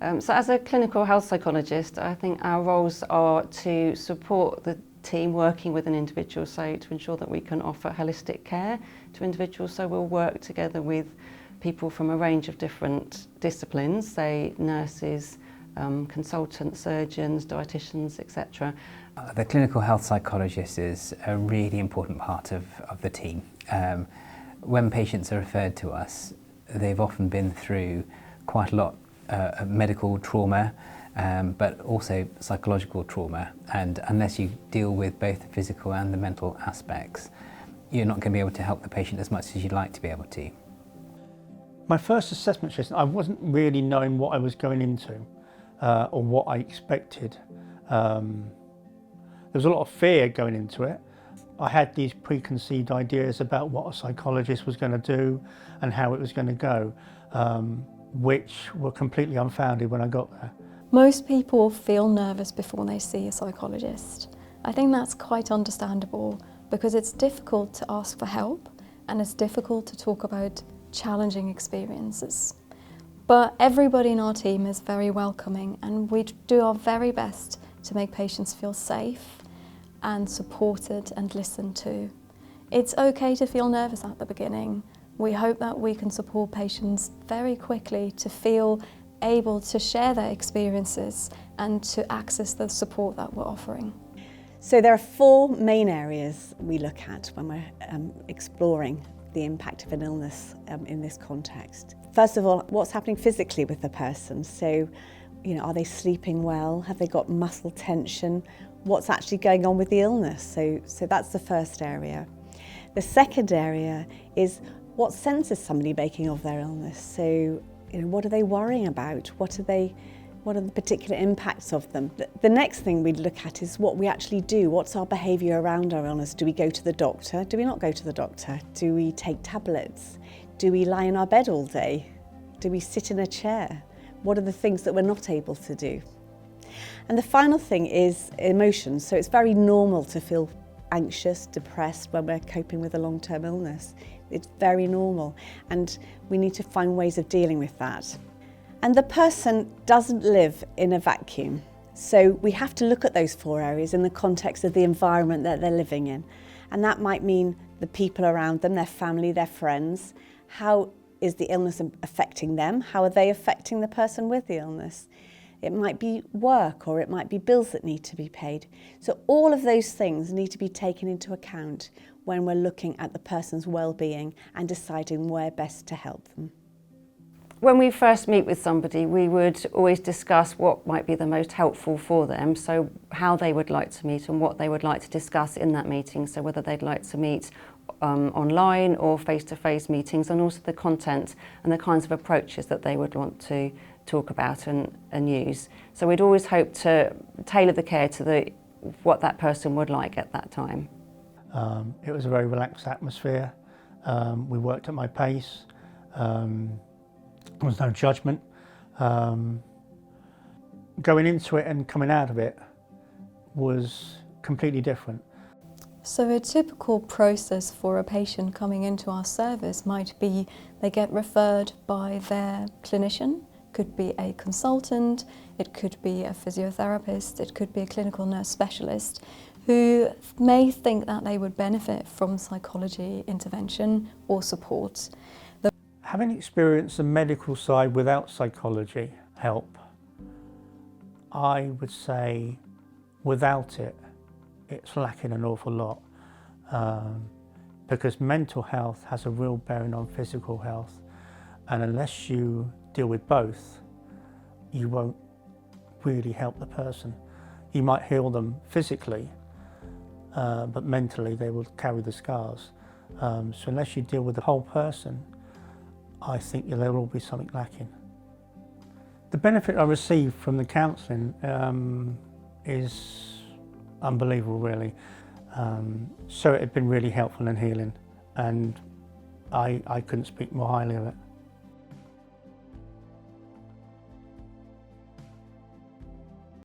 So as a clinical health psychologist, I think our roles are to support the team working with an individual, so to ensure that we can offer holistic care to individuals. So we'll work together with people from a range of different disciplines, say nurses, consultants, surgeons, dietitians, etc. The clinical health psychologist is a really important part of the team. When patients are referred to us, they've often been through quite a lot of medical trauma, but also psychological trauma, and unless you deal with both the physical and the mental aspects, you're not going to be able to help the patient as much as you'd like to be able to. My first assessment session, I wasn't really knowing what I was going into or what I expected. There was a lot of fear going into it. I had these preconceived ideas about what a psychologist was going to do and how it was going to go, which were completely unfounded when I got there. Most people feel nervous before they see a psychologist. I think that's quite understandable because it's difficult to ask for help and it's difficult to talk about challenging experiences. But everybody in our team is very welcoming and we do our very best to make patients feel safe and supported and listened to. It's okay to feel nervous at the beginning. We hope that we can support patients very quickly to feel able to share their experiences and to access the support that we're offering. So there are 4 main areas we look at when we're exploring the impact of an illness in this context. First of all, what's happening physically with the person? So, are they sleeping well? Have they got muscle tension? What's actually going on with the illness? So that's the first area. The second area is what sense is somebody making of their illness? So, what are they worrying about? What are the particular impacts of them? The next thing we'd look at is what we actually do. What's our behaviour around our illness? Do we go to the doctor? Do we not go to the doctor? Do we take tablets? Do we lie in our bed all day? Do we sit in a chair? What are the things that we're not able to do? And the final thing is emotions. So it's very normal to feel anxious, depressed when we're coping with a long-term illness. It's very normal, and we need to find ways of dealing with that. And the person doesn't live in a vacuum. So we have to look at those 4 areas in the context of the environment that they're living in. And that might mean the people around them, their family, their friends. How is the illness affecting them? How are they affecting the person with the illness? It might be work, or it might be bills that need to be paid. So all of those things need to be taken into account when we're looking at the person's well-being and deciding where best to help them. When we first meet with somebody, we would always discuss what might be the most helpful for them, so how they would like to meet and what they would like to discuss in that meeting, so whether they'd like to meet online or face-to-face meetings, and also the content and the kinds of approaches that they would want to talk about and use. So we'd always hope to tailor the care to what that person would like at that time. It was a very relaxed atmosphere. We worked at my pace. There was no judgment. Going into it and coming out of it was completely different. So a typical process for a patient coming into our service might be they get referred by their clinician. Could be a consultant, it could be a physiotherapist, it could be a clinical nurse specialist who may think that they would benefit from psychology intervention or support. Having experienced the medical side without psychology help, I would say without it, it's lacking an awful lot. Because mental health has a real bearing on physical health, and unless you deal with both, you won't really help the person. You might heal them physically, but mentally they will carry the scars. So unless you deal with the whole person, I think there will be something lacking. The benefit I received from the counselling is unbelievable, really. So it had been really helpful and healing, and I couldn't speak more highly of it.